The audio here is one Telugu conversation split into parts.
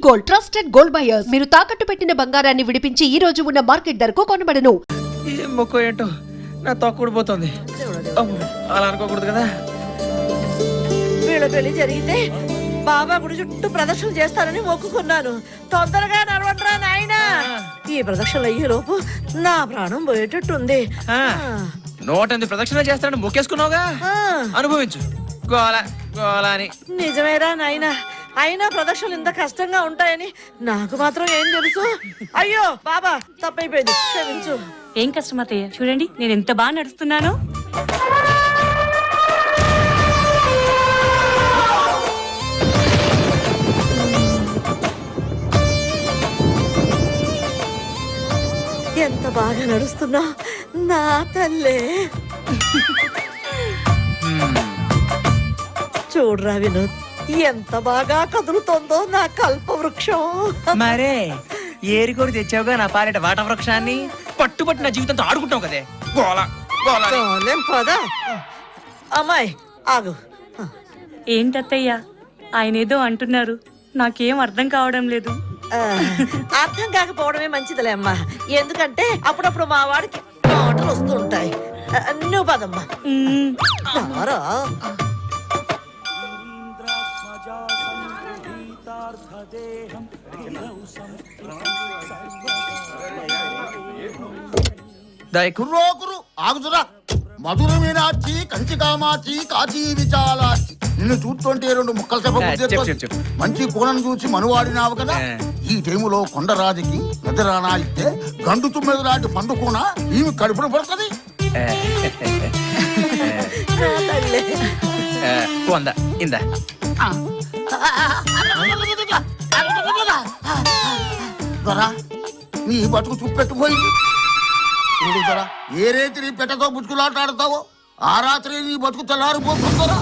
Gold, trusted gold buyers. మీరు తాకట్టు పెట్టిన బంగారాన్ని విడిపించి ఈ రోజు ఉన్న మార్కెట్ ధరకు కొనబడను. ఏం మొక్క ఏంటో నా తొక్కుడిపోతుంది. అలా అనుకోకూడదు కదా. వీళ్ళ పెళ్లి జరిగితే బాబా గుడి చుట్టూ ప్రదక్షిణ చేస్తానని మొక్కుకున్నాను. తొందరగా నడవండ్రా నాయనా. ఈ ప్రదక్షిణ అయ్యే లోపు నా ప్రాణం పోయేటట్టుంది. 108 ప్రదక్షిణ చేస్తానని మొక్కేసుకున్నావుగా, అనుభవించు. గోల గోల అని. నిజమేరా నాయనా, అయినా ప్రదక్షిణలు ఇంత కష్టంగా ఉంటాయని నాకు మాత్రం ఏం తెలుసు. అయ్యో బాబా, తప్పైపోయింది, క్షమించు. ఏం కష్టం అత్తయ్య, చూడండి నేను ఎంత బాగా నడుస్తున్నాను. ఎంత బాగా నడుస్తున్నా నా తల్లే. చూడరా వినోద్, ఎంత బాగా కదులుతోందో నా కల్పవృక్షం. మరే ఏరికోరి తెచ్చావుగా నా పాలిట వాట వృక్షాన్ని. పట్టుబట్టి నా జీవితంతో ఆడుకుంటావు కదే. గోల గోల. పద అమ్మాయి, ఆగు. ఏంటత్తయ్య ఆయన ఏదో అంటున్నారు, నాకేం అర్థం కావడం లేదు. అర్థం కాకపోవడమే మంచిదిలే అమ్మా, ఎందుకంటే అప్పుడప్పుడు మా వాడికి మాటలు వస్తూ ఉంటాయి. నువ్వు పదమ్మా. ఆగుతురా. మధుర మీనాచి, కంచి కామాచి, కాశీ విశాలాచి. నిన్ను చూస్తుంటే 2 ముక్కలు చెప్ప. మంచి పూలను చూసి మనువాడినావు కదా. ఈ టైములో కొండరాజుకి ఎదురానా ఇస్తే గండు తుమ్మెద లాంటి పండు కూన ఈమె కడుపున పడుతుంది. నీ బతుకు చూపెట్టుపోయింది. ఏ రేతి నీ పెట్టతో బుచ్చుకులాటాడతావో ఆ రాత్రి నీ బతుకు తెల్లారిపోతుందరా.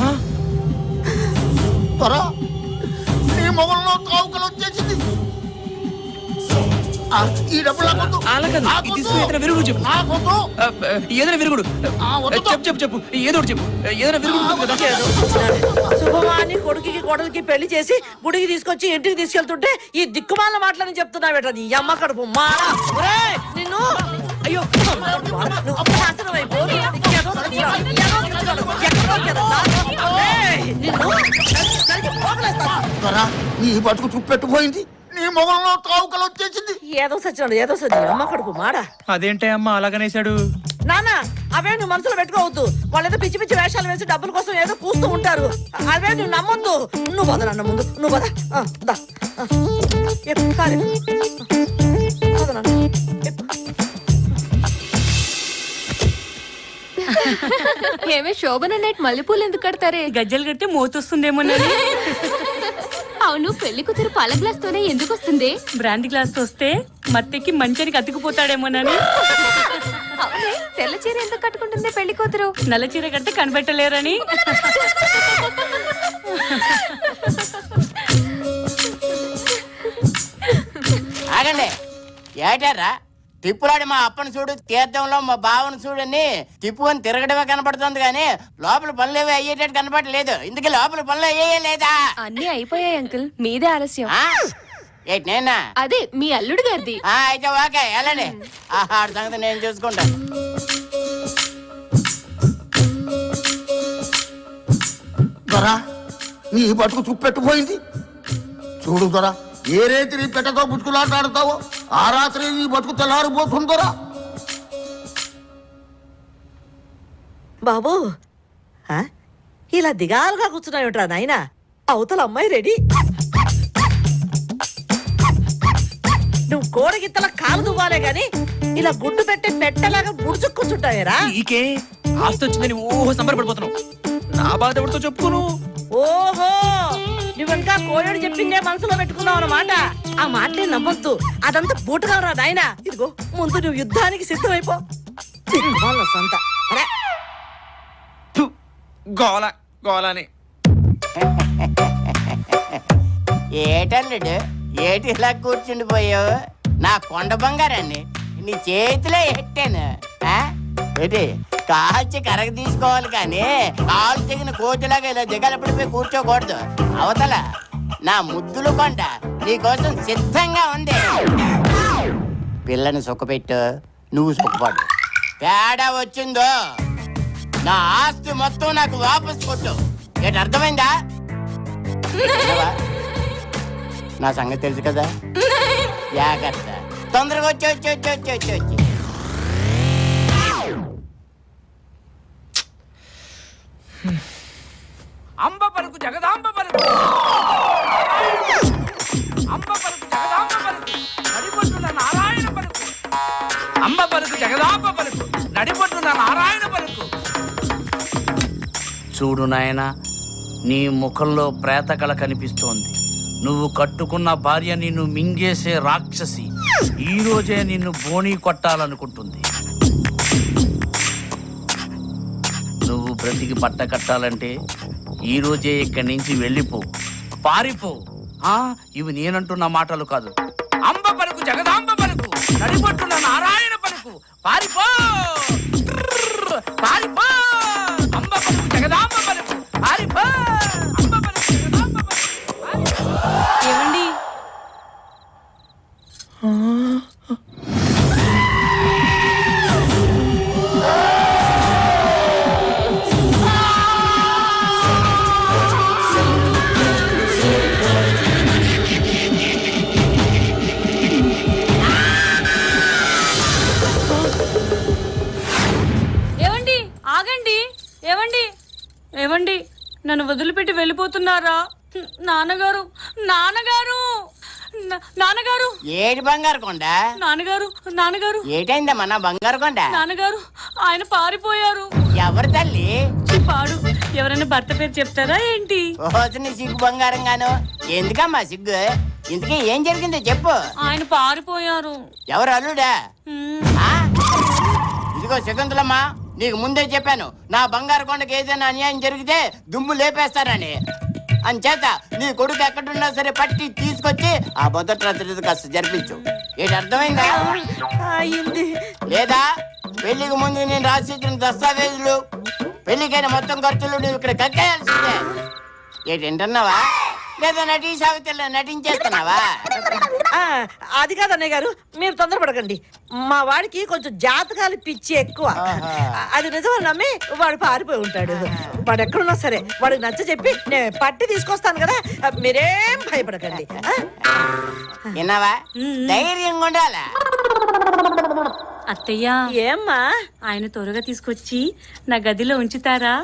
నీ మొగల్లో తావుకలు వచ్చేసింది. ఈ డబ్బులు శుభమాని కొడుకుకి కోడలికి పెళ్లి చేసి గుడికి తీసుకొచ్చి ఇంటికి తీసుకెళ్తుంటే ఈ దిక్కుమాల మాటలని చెప్తున్నావేట నీ అమ్మ కడుపు మారా. నిన్ను అయ్యో నాశనం అయిపో. నీ బతుకు చూపెట్టుపోయింది. నీ మొగల్లో తావుకలు వచ్చేసింది. ఏదో సచ్చినాడు అమ్మ కడుపు మాడా. అదేంటే అమ్మ అలాగనేసాడు. నాన్న, అవే నువ్వు మనసులో పెట్టుకోవద్దు. వాళ్ళేదో పిచ్చి పిచ్చి వేషాలు వేసి డబ్బుల కోసం ఏదో కూస్తూ ఉంటారు. అవే నువ్వు నమ్మొద్దు. నువ్వు పద నాన్న, ముందు నువ్వు పద. ఏమే శోభన నైట్ మల్లెపూలు ఎందుకు కడతారే? గజ్జలు కడితే మోతొస్తుందేమోనని. అవును, పెళ్లి కూతురు పాల గ్లాస్ తోనే ఎందుకు వస్తుంది? బ్రాండ్ గ్లాస్ తో వస్తే మత్తెక్కి మంచానికి అతుకుపోతాడేమోనని. అవునే, తెల్ల చీర ఎందుకు కట్టుకుంటుంది పెళ్లి కూతురు? నల్ల చీర కడితే కనిపెట్టలేరని. ఆగండి, ఏటారా తిప్పులాడి మా అప్పని చూడు, తీర్థంలో మా బావను చూడని తిప్పుకొని తిరగడమే కనపడుతుంది గానీ లోపల పనులు ఏవి అయ్యేటట్టు కనపడలేదు. ఇందుకే లోపల పనులు అయ్యే లేదా? అన్ని అయిపోయాయి అంకుల్, మీదే ఆలస్యం. నేనా? అదే మీ అల్లుడు గారిది. అయితే ఓకే, వెళ్ళండి. ఆడ సంగతి నేను చూసుకుంటా. నీ బతుకు చూపెట్టుపోయింది. చూడు దొరా, ఏ రేతి నీ పెట్టతో బుచ్చుకులాటాడతావో ఆ రాత్రి నీ బతుకు తెల్లారిపోతుందరా. బాబు, ఇలా దిగాలుగా కూర్చున్నావుట్రా నాయనా. అవతల అమ్మాయి రెడీ. నువ్వు కోడగిత్తల కాలు దువ్వాలే గాని ఇలా గుడ్డు పెట్టి పెట్టలాగా ముడుచు కూర్చుంటావేరా. నీకే ఆస్తి వచ్చిందని ఓహో సంబరపడిపోతున్నావు. నా బాధ ఎవరితో చెప్పుకోను. ఓహో, నువ్వింకా కోయడు చెప్పిందే మనసులో పెట్టుకున్నావు అన్నమాట. ఆ మాటలే నమ్మొద్దు, అదంతా బూటకలరా నాయనా. ఇదిగో ముందు నువ్వు యుద్ధానికి సిద్ధమైపో. సంత గోల గోలని. ఏటల్లుడు, ఏటి ఇలా కూర్చుండిపోయావు? నా కొండ బంగారాన్ని నీ చేతిలో ఎట్టాను. ఏంటి కాల్చి కరగ తీసుకోవాలి కానీ కాల్చి కోతిలాగా ఇలా దిగలపడిపోయి కూర్చోకూడదు. అవతల నా ముద్దుల కొండ నీకోసం సిద్ధంగా ఉంది. పిల్లని సుఖపెట్టు, నువ్వు సుఖపడు. తేడా వచ్చిందో నా ఆస్తి మొత్తం నాకు వాపస్ కొట్టు. ఏంటి అర్థమైందా? విన్నావా? నా సంగతి తెలుసు కదా, జాగ్రత్త. తొందరగా వచ్చి. అంబ పలుకు జగదాంబ పలుకు, అంబ పలుకు జగదాంబ పలుకు, నడిపొట్టున నారాయణ పలుకు. అంబ పలుకు జగదాంబ పలుకు, నడిపొట్టున నారాయణ పలుకు. చూడు నాయనా, నీ ముఖంలో ప్రేతకళ కనిపిస్తోంది. నువ్వు కట్టుకున్న భార్య నిన్ను మింగేసే రాక్షసి ఈ రోజే నిన్ను బోణీ కొట్టాలనుకుంటుంది. నువ్వు బ్రతికి బట్ట కట్టాలంటే ఈ రోజే ఇక్కడి నుంచి వెళ్ళిపో, పారిపో. ఇవి నేనంటున్న మాటలు కాదు. అంబ పలుకు జగదాంబ పలుకు, నడిపొట్టున నారాయణ పలుకు. పారిపో పారిపో. అంబ పలుకు జగదాంబ పలుకు, పారిపో. అంబ పలుకు జగదాంబ పలుకు, పారిపో. ఏమండి? ఏవండి, ఆగండి. ఏవండి, ఏవండి, నన్ను వదిలిపెట్టి వెళ్ళిపోతున్నారా? నాన్నగారు, నాన్నగారు, నాన్నగారు, ఏడు బంగారు కొండ. నాన్నగారు, నాన్నగారు, ఏటైందమ్మా నా బంగారు కొండ? నాన్నగారు, ఆయన పారిపోయారు. ఎవరు తల్లి? పాడు. ఎవరైనా భర్త పేరు చెప్తారా ఏంటి? ఓసిన సిగ్గు బంగారం గాను. ఎందుకమ్మా సిగ్గు? ఇంతకీ ఏం జరిగిందో చెప్పు. ఆయన పారిపోయారు. ఎవరు అల్లుడా? హ్మ్. ఆ? ఇదిగో శకుంతలమ్మా, నీకు ముందే చెప్పాను, నా బంగారు కొండకి ఏదైనా అన్యాయం జరిగితే దుమ్ము లేపేస్తారని. అంచేత నీ కొడుకు ఎక్కడున్నా సరే పట్టి తీసుకొచ్చి ఆ మొదటి రాత్రి కాస్త జరిపించు. ఏంటి అర్థమైందా? అయింది. లేదా పెళ్లికి ముందు నేను రాసి ఇచ్చిన దస్తావేజులు, పెళ్లికైన మొత్తం ఖర్చులు నువ్వు ఇక్కడ కక్కేయాల్సిందే. ఏంటంటున్నావా? లేదా నటీ సావిత్రిలో నటించేస్తున్నావా? అది కాదు అన్నయ్య గారు, మీరు తొందరపడకండి. మా వాడికి కొంచెం జాతకాలు పిచ్చి ఎక్కువ. అది నిజమని నమ్మి వాడు పారిపోయి ఉంటాడు. వాడు ఎక్కడున్నా సరే వాడికి నచ్చ చెప్పి నేను పట్టి తీసుకొస్తాను కదా, మీరేం భయపడకండి. విన్నావా? ధైర్యంగా ఉండాలా? అత్తయ్య, ఏమ్మా? ఆయన త్వరగా తీసుకొచ్చి నా గదిలో ఉంచుతారా?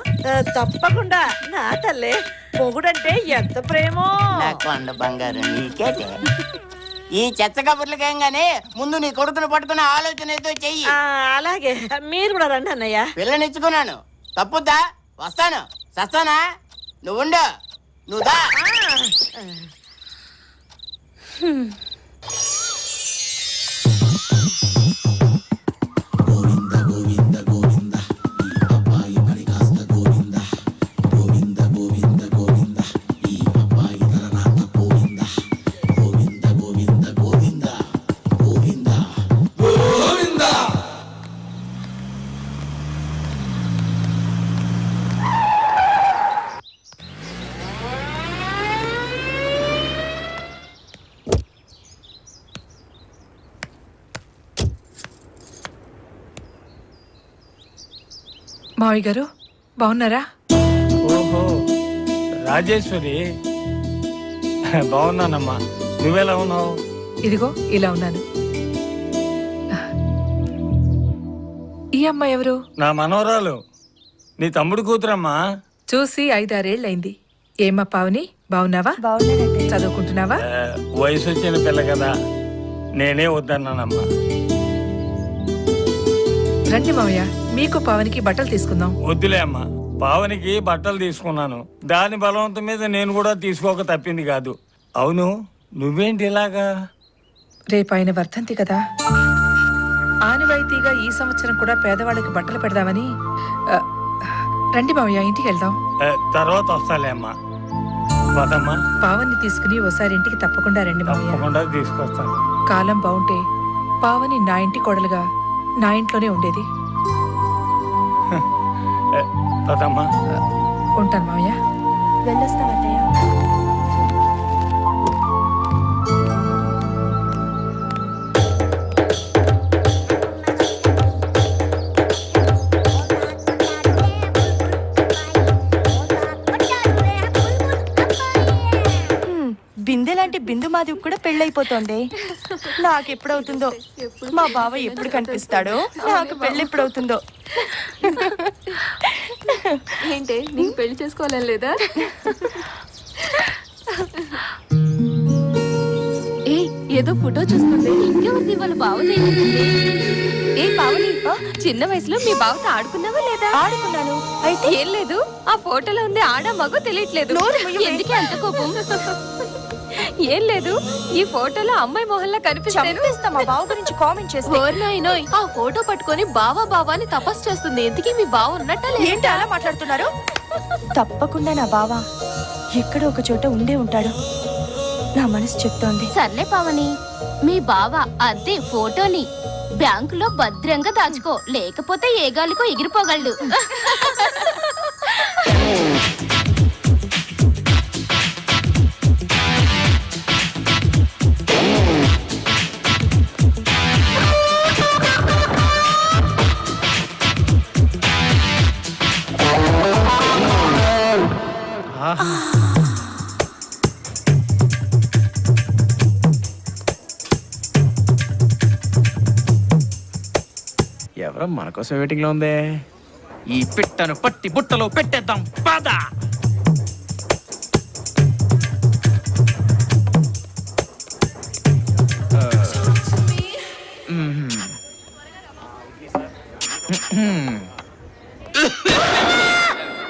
తప్పకుండా నా తల్లే. మొగుడంటే ఎంత ప్రేమో. నా కొండ బంగారం నీకేటే. ఈ చెత్త కబుర్లకేం గానీ ముందు నీ కొడుకును పట్టుకునే ఆలోచన ఏదో చెయ్యి. అలాగే, మీరు కూడా రండి అన్నయ్య. పిల్లనిచ్చుకున్నాను, తప్పుద్దా? వస్తాను, సస్తానా? నువ్వుండు, నువ్వు దా. మావయ్య గారు బాగున్నారా? ఓహో రాజేశ్వరి, బాగున్నానమ్మా. నువ్వెలా ఉన్నావు? ఇదిగో ఇలా ఉన్నాను. ఈ అమ్మాయి ఎవరు? నా మనవరాలు, నీ తమ్ముడు కూతురమ్మా. చూసి 5-6 ఏళ్ళైంది. ఏమ్మా పావని, బాగున్నావా? చదువుకుంటున్నావా? వయసు వచ్చిన పిల్ల కదా, నేనే వద్దన్నానమ్మా. రండి మావయ్య, మీకు పావనికి బట్టలు తీసుకుందాం. వద్దులే అమ్మా, పావనికి బట్టలు తీసుకున్నాను. దాని బలవంతం మీద నేను కూడా తీసుకోక తప్పింది కాదు. అవును, నువ్వేంటి ఇలాగా? రేపు ఆయన వర్ధంతి కదా, ఆనవాయితీగా ఈ సంవత్సరం కూడా పేదవాళ్ళకి బట్టలు పెడదామని. రండి మావయ్య, ఇంటికి వెళ్దాం. తర్వాత వస్తాలే అమ్మా. పదమ్మా. పావన్ని తీసుకుని ఓసారి ఇంటికి తప్పకుండా రండి మావయ్య. తప్పకుండా తీసుకొస్తాను. కాలం బాగుంటే పావని నా ఇంటి కోడలుగా నా ఇంట్లోనే ఉండేది. పదమ్మా. ఉంటాను మావయ్య. వెళ్ళొస్తామయ్య. చందు మాధవ్ కూడా పెళ్ళైపోతోంది. నాకు ఎప్పుడవుతుందో, మా బావ ఎప్పుడు కనిపిస్తాడో, నాకు పెళ్ళి ఎప్పుడవుతుందో. ఏంటే నీకు పెళ్లి చేసుకోవాలని లేదా? ఏ ఏదో ఫోటో చూస్తుంటే ఇంకెవరిది వాళ్ళ బావది. ఏ బావని చిన్న వయసులో మీ బావతో ఆడుకున్నావా లేదా? ఆడుకున్నాను. అయితే ఏం లేదు, ఆ ఫోటోలో ఉంది ఆడ మగో తెలియట్లేదు. ఎందుకే అంత కోపం? ఏం లేదు, ఈ ఫోటోలో అమ్మాయి మొహల్లా కనిపిస్తా. మా బావ గురించి కామెంట్ చేస్తే ఓర్నాయినోయ్, ఆ ఫోటో పట్టుకొని బావా బావా అని తపస్సు చేస్తుంది. ఎందుకీ మీ బావ ఉన్నట్ట ఏంటి అలా మాట్లాడుతున్నారు? తప్పకుండా నా బావ ఎక్కడో ఒక చోట ఉండే ఉంటాడు, నా మనసు చెప్తోంది. సర్లే పావని, మీ బావ అదే ఫోటోని బ్యాంకులో భద్రంగా దాచుకో, లేకపోతే ఏ గాలికో ఎగిరిపోగలడు. ఎవరో మన కోసం వెయిటింగ్ లో ఉంది. ఈ పిట్టను పట్టి బుట్టలో పెట్టేద్దాం పద.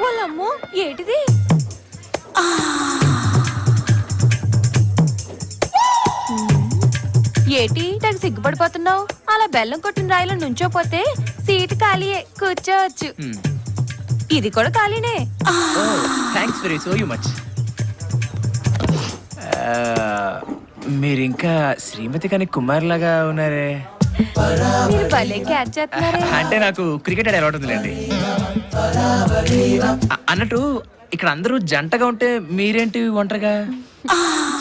వాళ్ళమ్మో ఏంటిది? ఏటి తెగ సిగ్గుపడిపోతున్నావు? అలా బెల్లం కొట్టిన రాయిలో నుంచోపోతే సీటు ఖాళీయే, కూర్చోవచ్చు. ఇది కూడా ఖాళీనే. Thanks very so you much. మీరు ఇంకా శ్రీమతి కానీ కుమార్ లాగా ఉన్నారే. మీరు భలే క్యాచ్ చేస్తున్నారే. అంటే నాకు క్రికెట్ ఆడే అలవాటు ఉందిలేండి. అన్నట్టు ఇక్కడ అందరూ జంటగా ఉంటే మీరేంటి ఒంటరిగా?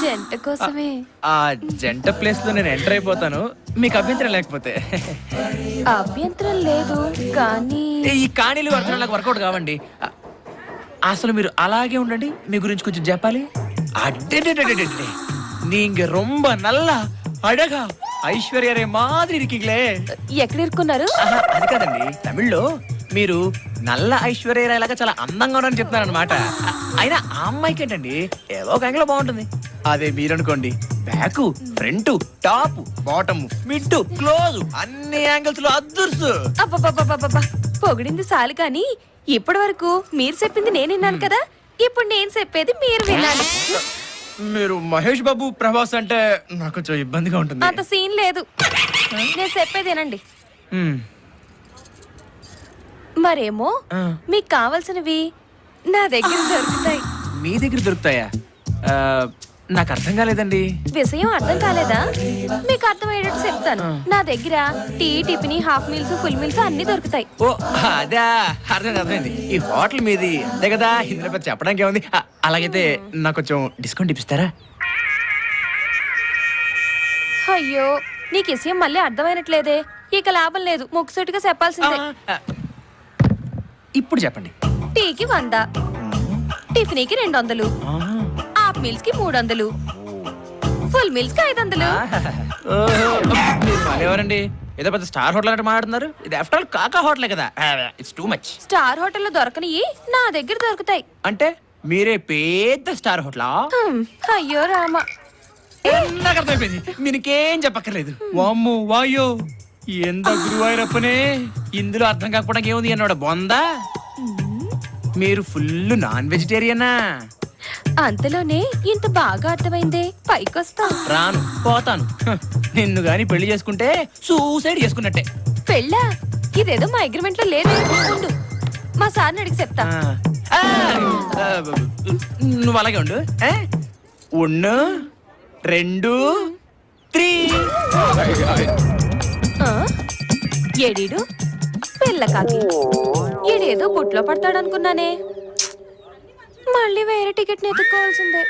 జంట కోసమే. ఆ జంట ప్లేస్ లో నేను ఎంటర్ అయిపోతాను, మీకు అభ్యంతరం లేకపోతే. అభ్యంతరం లేదు, కానీ ఈ కాణీలు అర్థం నాకు వర్కౌట్ కావండి. అసలు మీరు అలాగే ఉండండి, మీ గురించి కొంచెం చెప్పాలి. అడ్డే நீங்க ரொம்ப நல்லா అడగా ఐశ్వర్యరే మాదిరి ఇరికిలే. ఎక్కడ ఇరుక్కున్నారు? అది కాదండి, తమిళ్లో మీరు నల్ల ఐశ్వర్యరాయలాగా చాలా అందంగా ఉన్నారని చెప్తున్నారు అనమాట. అయినా ఆ అమ్మాయికి ఏంటండి ఏదో ఒక యాంగిల్ బాగుంటుంది. అదే మీరనుకోండి, back front top bottom mid close అన్ని యాంగిల్స్ లో అద్దుర్సు. అబ్బబ్బబ్బబ్బబ్బా, పొగిడింది చాలు కానీ ఇప్పటి వరకు మీరు చెప్పింది నేను విన్నాను కదా, ఇప్పుడు నేను చెప్పేది మీరు వినాలి. మీరు మహేష్ బాబు ప్రభాస్ అంటే నాకు కొంచెం ఇబ్బందిగా ఉంటుంది. అంత సీన్ లేదు, నేను చెప్పేదేనండి. మరేమో మీకు కావాల్సినవి నా దగ్గర దొరుకుతాయి. మీ దగ్గర దొరుకుతాయా? నాకు అర్థం కాలేదండి. విషయం అర్థం కాలేదా? మీకు అర్థమయ్యేటట్టు చెప్తాను. నా దగ్గర tea, tiffin, half meals, full meals అన్ని దొరుకుతాయి. ఓ అదా, అర్థమైంది. ఈ హోటల్ మీది అంతే కదా, ఇందులో పెద్ద చెప్పడానికి ఏముంది. అలాగైతే నాకు కొంచెం డిస్కౌంట్ ఇప్పిస్తారా? అయ్యో, నీకు విషయం మళ్ళీ అర్థమైనట్లేదే. ఇక లాభం లేదు, ముక్కుసూటిగా చెప్పాల్సిందే. ఇప్పుడు చెప్పండి. టీకి 100, టిఫిన్కి 200, హాఫ్ మీల్స్ కి 300, ఫుల్ మీల్స్ కి 500. ఎవరండి ఏదో పెద్ద స్టార్ హోటల్ అంటే మాట్లాడుతున్నారు? ఇది ఆఫ్టర్ ఆల్ కాకా హోటలే కదా, ఇట్స్ టూ మచ్. స్టార్ హోటల్లో దొరకనివి నా దగ్గర దొరుకుతాయి. అంటే మీరే పెద్ద స్టార్ హోటలా? అయ్యో రామ, నాకు అర్థమైపోయింది, మీకేం చెప్పక్కర్లేదు. వామ్మో వాయో, ఎంత గురువాయూరప్పనే, ఇందులో అర్థం కాకపోవడానికి ఏముంది అన్నాడు బొందా. మీరు ఫుల్ నాన్ వెజిటేరియనా? అంతలోనే ఇంత బాగా అర్థమైందే, పైకొస్తా. రాను, పోతాను. నిన్ను గాని పెళ్లి చేసుకుంటే సూసైడ్ చేసుకున్నట్టే. పెళ్ళా? ఇదేదో మా అగ్రిమెంట్ లో లేదు. ఉండు, మా సార్ని అడిగి చెప్తా. నువ్వు అలాగే ఉండు. 1 2 3. ఏడీడు పిల్ల కాకి, ఈడేదో బొట్లో పడతాడనుకున్నానే. మళ్ళీ వేరే టికెట్ ఎత్తుకోవాల్సిందే.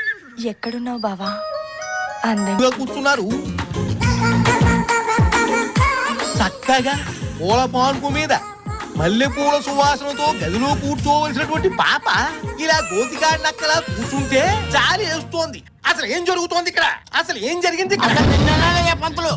ఎక్కడున్నావు బావా? అందంగా కూర్చున్నారు చక్కగా పూల పాన్పు మీద మల్లెపూల సువాసనతో గదిలో కూర్చోవలసినటువంటి పాప ఇలా గోతికాడి నక్కలా కూర్చుంటే జాలి వేస్తోంది. అసలు ఏం జరుగుతోంది ఇక్కడ? అసలు ఏం జరిగింది ఇక్కడ? అసలు నిన్నయ్యా పంతులు.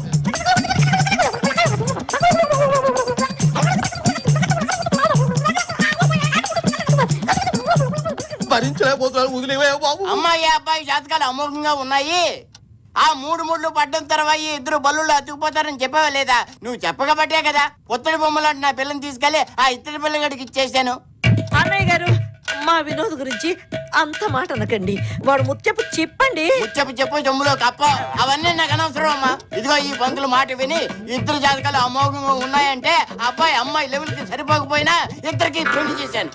భరించలేకపోతున్నాను, వదిలేవే బాబు. అమ్మాయి అబ్బాయి జాతకాలు అమోఘంగా ఉన్నాయి. ఆ 3 ముళ్ళు పడ్డం తర్వాత ఇద్దరు బల్లుళ్ళు అతుకుపోతారని చెప్పావా లేదా? నువ్వు చెప్పకబట్టే కదా పుత్తడి బొమ్మలు అంటే నా పిల్లని తీసుకెళ్లి ఆ ఇత్తడి పిల్లగడికి ఇచ్చేసాను. అన్నయ్య గారు, మా వినోద్ గురించి అంత మాట అనకండి. వాడు ముత్యపు చెప్పండి. చెప్పు చెమ్ములో కప్ప అవన్నీ నాకు అనవసరం అమ్మా. ఇదిగో ఈ పంతులు మాట విని ఇద్దరు జాతకాలు అమోఘంగా ఉన్నాయంటే అబ్బాయి అమ్మాయి లెవెల్ కి సరిపోకపోయినా ఇద్దరికి పెళ్లి చేశాను.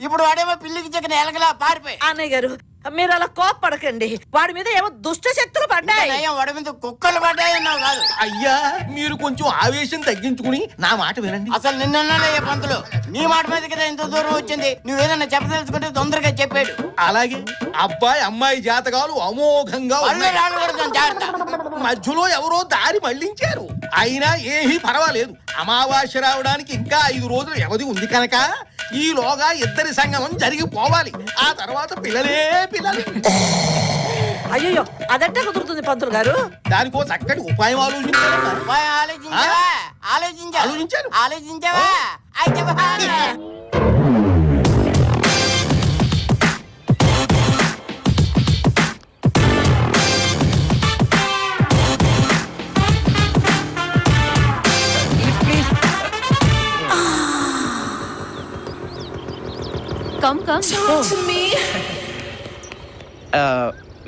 ఇప్పుడు వాడేమో పిల్లికి చెక్కిన ఎలగలా పారిపోయి. అన్నయ్య గారు, మీరు అలా కోప్పడకండి. వాడి మీద ఏమో దుష్ట శక్తులు పడ్డాయి. వాడి మీద కుక్కలు పడ్డాయన్నావు కాదు. అయ్యా, మీరు కొంచెం ఆవేశం తగ్గించుకుని నా మాట వినండి. అసలు నిన్నయ్యా పంతులు, నీ మాట మీద కదా ఇంత దూరం వచ్చింది. నువ్వేదన్నా చెప్పదలుచుకుంటే తొందరగా చెప్పాడు. అలాగే అబ్బాయి అమ్మాయి జాతకాలు అమోఘంగా ఉన్నాయి. జాగ్రత్త. మధ్యలో ఎవరో దారి మళ్లించారు. అయినా ఏమీ పర్వాలేదు. అమావాస్య రావడానికి ఇంకా 5 రోజులు వ్యవధి ఉంది కనుక ఈలోగా ఇద్దరి సంగమం జరిగిపోవాలి. ఆ తర్వాత పిల్లలే పిల్లలు. అయ్యో, అదంటే కుదురుతుంది పంతులు గారు. దానికో చక్కటి ఉపాయం ఆలోచించారు. ఆలోచించావా?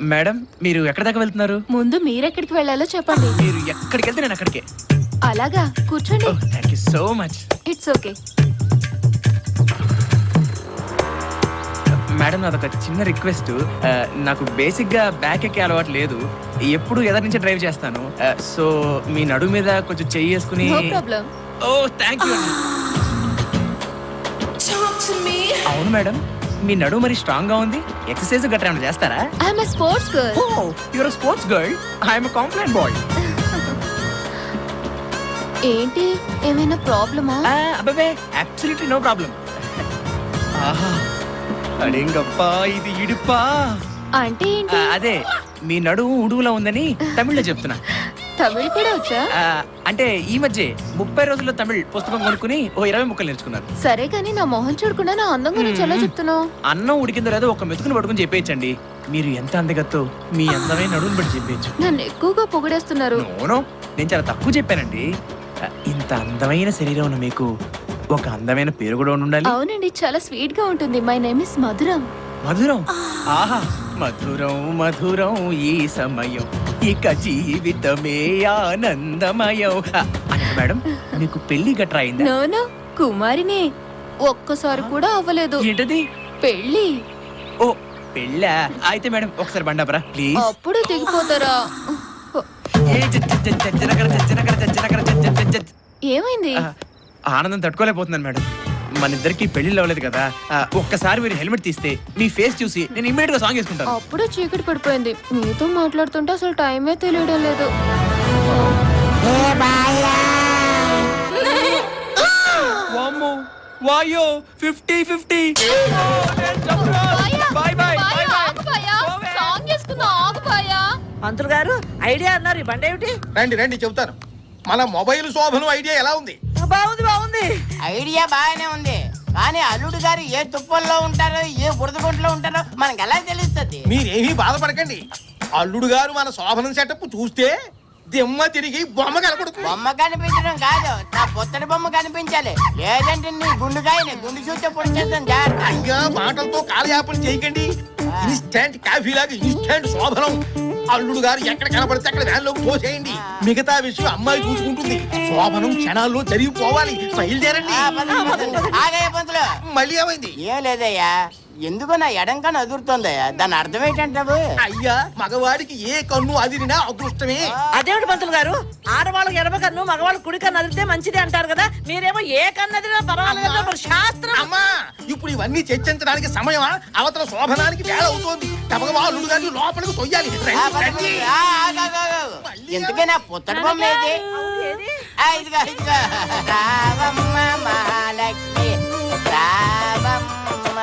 మేడం, మీరు ఎక్కడి దాకా వెళ్తున్నారు? ముందు మీరెక్కడికి వెళ్ళాలో చెప్పండి. మీరు ఎక్కడికి వెళ్తే నేను అక్కడికే. అలాగా, కూర్చోండి. Thank you so much. It's okay. Madam, నాదొక చిన్న రిక్వెస్ట్. నాకు బేసిక్ గా బ్యాక్ ఎక్కే అలవాటు లేదు. ఎప్పుడు ఎదరి నుంచి డ్రైవ్ చేస్తాను. సో మీ నడు మీద కొంచెం చెయ్యి వేసుకుని. No problem. ఓ థ్యాంక్ యూ. అవును మేడం, మీ నడు మరి స్ట్రాంగ్ గా ఉంది. ఎక్సర్సైజ్ గట్రా ఏమైనా చేస్తారా? I'm a sports girl. ఓ, your sports girl. I'm a complaint boy. ఏంటి, ఏమైనా ప్రాబ్లమా? అబ్బే, అబ్సల్యూట్లీ నో ప్రాబ్లం. ఆహా, అడేంగప్పా, ఇది ఇడుపా. అంటే ఏంటి? అదే, మీ నడుము ఉడుగులా ఉందని తమిళ్లో చెప్తున్నా. తమిళ్ కూడా వచ్చా? అంటే ఈ మధ్య 30 రోజుల్లో తమిళ్ పుస్తకం కొనుక్కుని ఓ 20 ముక్కలు నేర్చుకున్నాను. సరే కానీ నా మొహం చూడకుండా నా అందం గురించి ఎలా చెప్తున్నావు? అన్నం ఉడికిందో లేదో ఒక మెతుకుని పట్టుకుని చెప్పేయచ్చండి. మీరు ఎంత అందగత్తో మీ అందమైన నడుముని బట్టి చెప్పేయచ్చు. నన్ను ఎక్కువగా పొగిడేస్తున్నారు. నోనో, నేను చాలా తక్కువ చెప్పానండి. ఇంత అందమైన శరీరం ఉన్న మీకు ఒక అందమైన పేరు కూడా ఉండాలి. అవునండి, చాలా స్వీట్ గా ఉంటుంది. మై నేమ్ ఇస్ మధురం. మధురం? ఆహా, మధురం మధురం ఈ సమయం, ఇక జీవితమే ఆనందమయం. అంటే మేడం, మీకు పెళ్లి గట్రా అయిందా? నోనో, కుమారినే. ఒక్కసారి కూడా అవ్వలేదు. ఏంటది? పెళ్లి. ఓ, పెళ్ళా? అయితే మేడం ఒకసారి బండాపరా ప్లీజ్. అప్పుడు దిగిపోతారా? ఏమైంది? ఆనందం తట్టుకోలేకపోతున్నాను మేడం. మన ఇద్దరికి పెళ్లిళ్ళు అవ్వలేదు కదా. ఒక్కసారి మీరు హెల్మెట్ తీస్తే మీ ఫేస్ చూసి నేను ఇమ్మీడియట్ గా సాంగ్ వేసుకుంటాను. అప్పుడే చీకటి పడిపోయింది. మీతో మాట్లాడుతుంటే అసలు టైమే తెలియడం లేదు. వాయో 50-50. పంతులు గారు, ఐడియా అన్నారు. ఈ బండి ఏమిటి? రండి రండి చెబుతాను. మన మొబైల్ శోభను ఐడియా ఎలా ఉంది? బాగుంది. ఐడియా బాగానే ఉంది, కానీ అల్లుడు గారు ఏ తుప్పల్లో ఉంటారో ఏ బురదగుంట్లో ఉంటారో మనకు ఎలా తెలుస్తుంది? మీరేమీ బాధపడకండి. అల్లుడు గారు మన శోభనం సెటప్ చూస్తే దిమ్మ తిరిగి బొమ్మ కనపడుతుంది. బొమ్మ కనిపించడం కాదు, నా పొత్తడి బొమ్మ కనిపించాలి. లేదంటే నీ గుండుకాయని గుండు చూస్తే పొడి చేస్తాను. జాగ్రత్త. అయ్యా, మాటలతో కాలయాపన చేయకండి. ఇన్స్టెంట్ కాఫీ లాగా ఇన్స్టెంట్ శోభనం. అల్లుడు గారు ఎక్కడ కనపడితే అక్కడ వ్యాన్లోకి తోసేయండి. మిగతా విషయం అమ్మాయి చూసుకుంటుంది. శోభనం క్షణాల్లో జరిగిపోవాలి. బయలుదేరండి. ఆగయ్య పంతులు. మళ్ళీ ఏమైంది? ఏం లేదయ్యా, ఎందుకో నా ఎడంకన్ను అదురుతోందయ్యా. దాని అర్థం ఏంటంటావు? అయ్యా, మగవాడికి ఏ కన్ను అదిరినా అదృష్టమే. అదేమిటి పంతులు గారు, ఆడవాళ్ళకి ఎడమ కన్ను, మగవాళ్ళకి కుడి కన్ను అదిరితే మంచిది అంటారు కదా. మీరేమో ఏ కన్ను అదిరినా పర్వాలేదు శాస్త్రం. అమ్మా, ఇప్పుడు ఇవన్నీ చర్చించడానికి సమయమా? అవతల శోభనానికి వేళ అవుతోంది. తమగా అల్లుడు గారిని లోపలికి తొయ్యాలి. ఎందుకే నా పొత్తడి బొమ్మ ఏది? ఇదిగా ఇదిగా. రావమ్మ మహాలక్ష్మి రావమ్మ.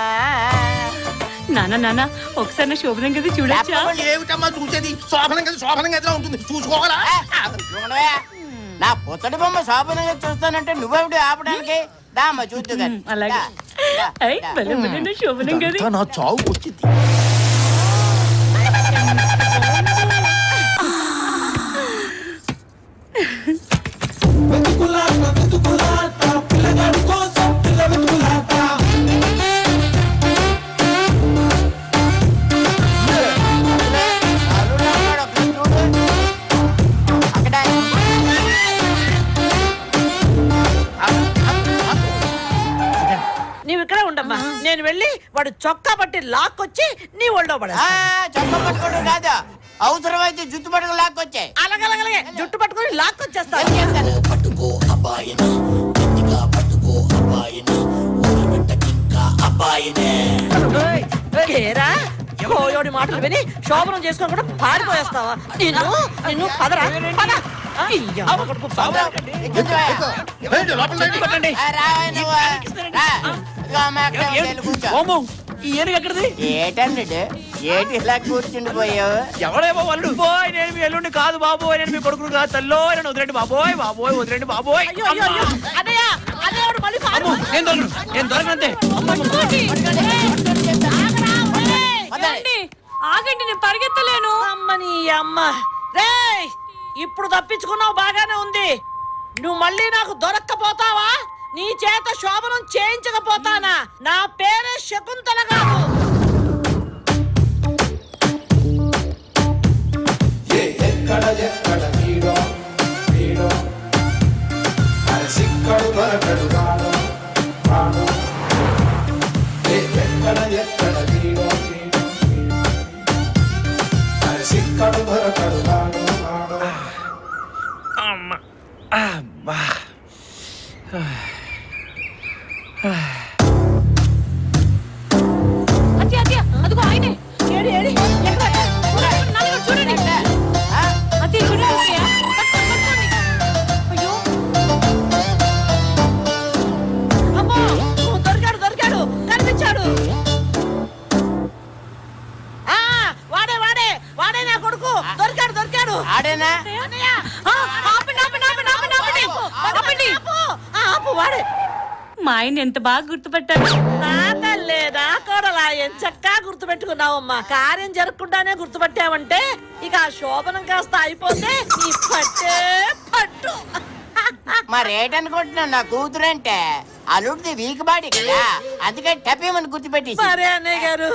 నాన్న ఒకసారి నా శోభనం కదా చూడొచ్చా? ఏమిటమ్మా చూసేది? శోభనం కదా శోభనం గదిలో ఉంటుంది, చూసుకోగలా? చూడవే, నా పుత్తడి బొమ్మ శోభనంగా చూస్తానంటే నువ్వెవడు ఆపడానికి? దామ్మ చూద్దు కానీ. అలాగే. ఐ, భలే భలే నా శోభనం గది. ఇదంతా నా చావు వచ్చింది. నీవు ఇక్కడే ఉండమ్మా, నేను వెళ్ళి వాడు చొక్కా పట్టి లాక్కొచ్చి నీ ఒళ్ళో పడేస్తా. చొక్క పట్టుకోవడం కాదు, అవసరమైతే జుట్టు పట్టుకు లాక్కొచ్చాయి. అలాగే జుట్టు పట్టుకొని లాక్కొచ్చేస్తా. పట్టుకో అబ్బాయిని, గట్టిగా పట్టుకో అబ్బాయిని, ఊరబెట్టకింకా అబ్బాయినే. ఏరా, కోయోడి మాటలు విని శోభనం చేసుకొని కూడా పారిపోయేస్తావా? నిన్ను పదరా పద. ఈ అమ్మ కొడుకు బాబా. ఏంటి లోపల రండి. ఓమో, ఈ ఏనుగు ఎక్కడిది? ఏటండి ఏటి ఇలా కూర్చుండిపోయావు? ఎవడేమో వాళ్ళు బాయ్, నేను మీ ఎల్లుండి కాదు బాబోయ్, నేను మీ కొడుకును కాదు తల్లో, నన్ను వదిలేండి బాబోయ్, బాబోయ్ వదిలేండి బాబోయ్. అయ్యో అన్నయ్య, అన్నయ్య మళ్ళీ అమ్మో, నేను దొరకనంతే. ఆగండి, నేను పరిగెత్తలేను. అమ్మని అమ్మ రేయ్, ఇప్పుడు తప్పించుకున్నావు, బాగానే ఉంది. నువ్వు మళ్ళీ నాకు దొరక్కపోతావా? నీ చేత శోభనం చేయించకపోతానా? నా పేరే శకుంతల కాదు. అత్తయ్య, అదిగో ఆయనే. ఏడి ఎక్కడ? నలుగురు చూడండి. అత్తయ్య, చూడండి అత్తయ్య. పట్టుకోండి. అయ్యో, అమ్మో, దొరికాడు కనిపించాడు. వాడే నా కొడుకు. దొరికాడు. ఆడేనా? అన్నయ్య, ఆపండి. ఆపు, వాడే. మా ఆయన ఎంత బాగా గుర్తుపట్టాడు. నా తల్లే, నా కోడలా, ఎంచక్కా గుర్తుపెట్టుకున్నావమ్మా. కార్యం జరగకుండానే గుర్తుపట్టావంటే ఇక ఆ శోభనం కాస్త అయిపోతే నీ పట్టే పట్టు. మరేటనుకుంటున్నావు? నా కూతురంటే అల్లుడిది వీక్ బాడీ కదా, అందుకే టపేమని గుర్తుపెట్టి. సరే అన్నయ్య గారు.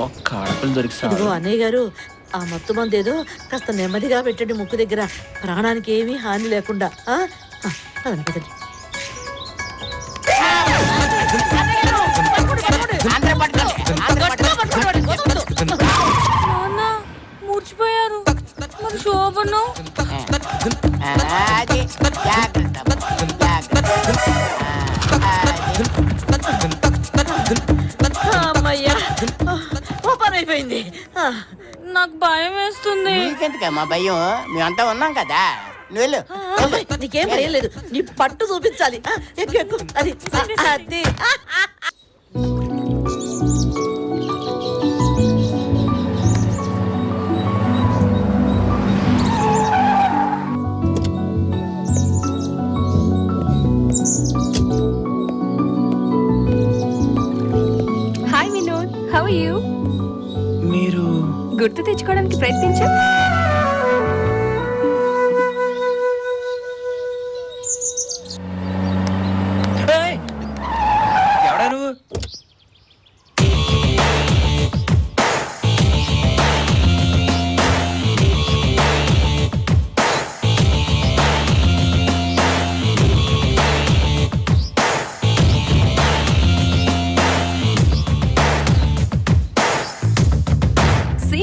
ఒక్క ఆడపిల్ల దొరికి ఇదిగో అన్నయ్య గారు, ఆ మత్తు మంది ఏదో కాస్త నెమ్మదిగా పెట్టండి ముక్కు దగ్గర, ప్రాణానికి ఏమీ హాని లేకుండా. పదండి, పదండి. అందరూ పట్టుకోండి. నాన్న మూర్చిపోయారు. మరి శోభనం? అది జాగ్రత్త. అమ్మయ్యా, ఓ పని అయిపోయింది. నాకు భయం వేస్తుంది. నీకెందుకమ్మా భయం? మేమంతా ఉన్నాం కదా, నువ్వు వెళ్ళు. నీకేం భయం లేదు, నీ పట్టు చూపించాలి. ఎక్కు. అది. Hi Vinod, how are you? మీరు గుర్తు తెచ్చుకోవడానికి ప్రయత్నించు. ఎవడా నువ్వు?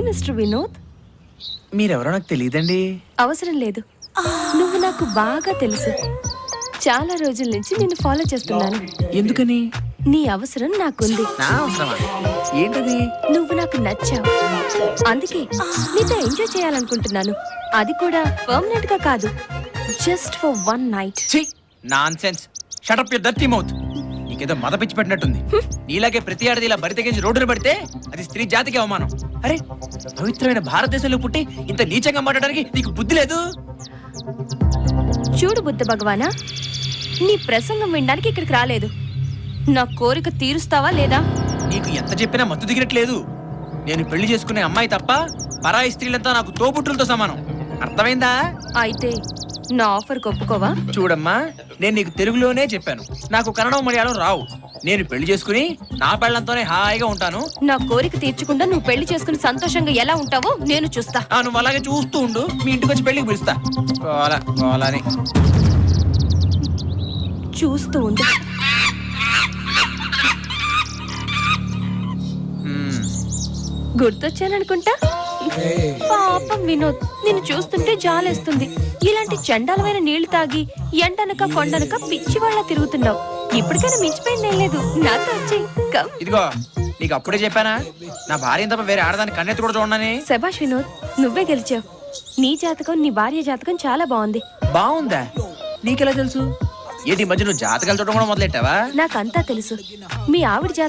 మిస్టర్ వినోద్, మీరెవరో నాకు తెలియదండి. అవసరం లేదు, నువ్వు నాకు బాగా తెలుసు. చాలా రోజుల నుంచి నిన్ను ఫాలో చేస్తున్నాను. ఎందుకని? నీ అవసరం నాకుంది. నా అవసరమా? ఏంటది? నువ్వు నాకు నచ్చావు, అందుకే నీతో ఎంజాయ్ చేయాలనుకుంటున్నాను. అది కూడా పర్మనెంట్ గా కాదు, just for one night. Nonsense. Shut up your dirty mouth. నీకేదో మద పిచ్చి పెట్టినట్టుంది. నీలాగే ప్రతి ఆడది ఇలా బరి తెగించి రోడ్డున పడితే అది స్త్రీ జాతికి అవమానం. అరే పవిత్రమైన భారతదేశంలో పుట్టి ఇంత నీచంగా మాట్లాడడానికి నీకు బుద్ధి లేదు. చూడు బుద్ధ భగవానా, నీ ప్రసంగం వినడానికి ఇక్కడికి రాలేదు. నా కోరిక తీరుస్తావా లేదా? నీకు ఎంత చెప్పినా మత్తు దిగినట్లేదు. నేను పెళ్లి చేసుకునే అమ్మాయి తప్ప పరాయి స్త్రీలంతా నాకు తోబుట్టులతో సమానం. అర్థమైందా? అయితే నా ఆఫర్ ఒప్పుకోవా? చూడమ్మా, నేను నీకు తెలుగులోనే చెప్పాను, నాకు కన్నడం మలయాళం రావు. నేను పెళ్లి చేసుకుని నా పెళ్లంతోనే హాయిగా ఉంటాను. నా కోరిక తీర్చకుండా నువ్వు పెళ్లి చేసుకుని సంతోషంగా ఎలా ఉంటావో నేను చూస్తా. నువ్వు అలాగే చూస్తూ ఉండు, మీ ఇంటికి వచ్చి పెళ్లికి పిలుస్తా. పోలాని చూస్తూ ఉండు. గుర్తొచ్చాననుకుంటా. పాపం వినోద్, నిన్ను చూస్తుంటే జాలేస్తుంది. ఇలాంటి చండాలమైన నీళ్లు తాగి ఎండనక కొండనక పిచ్చి వాళ్ళ తిరుగుతున్నావు. ఇప్పటికైనా మించిపోయిందేం లేదు, నాతో వచ్చేయ్. కమ్. ఇదిగో నీకు అప్పుడే చెప్పానా, నా భార్య తప్ప వేరే ఆడదాన్ని కన్నెత్తి కూడా చూడనని. శభాష్ వినోద్, నువ్వే గెలిచావు. నీ జాతకం నీ భార్య జాతకం చాలా బాగుంది. బాగుందా? నీకెలా తెలుసు? ఏంటి మధ్య నువ్వు జాతకాలు చూడడం కూడా మొదలెట్టావా? నాకంతా తెలుసు. మీ ఆవిడ జాతకం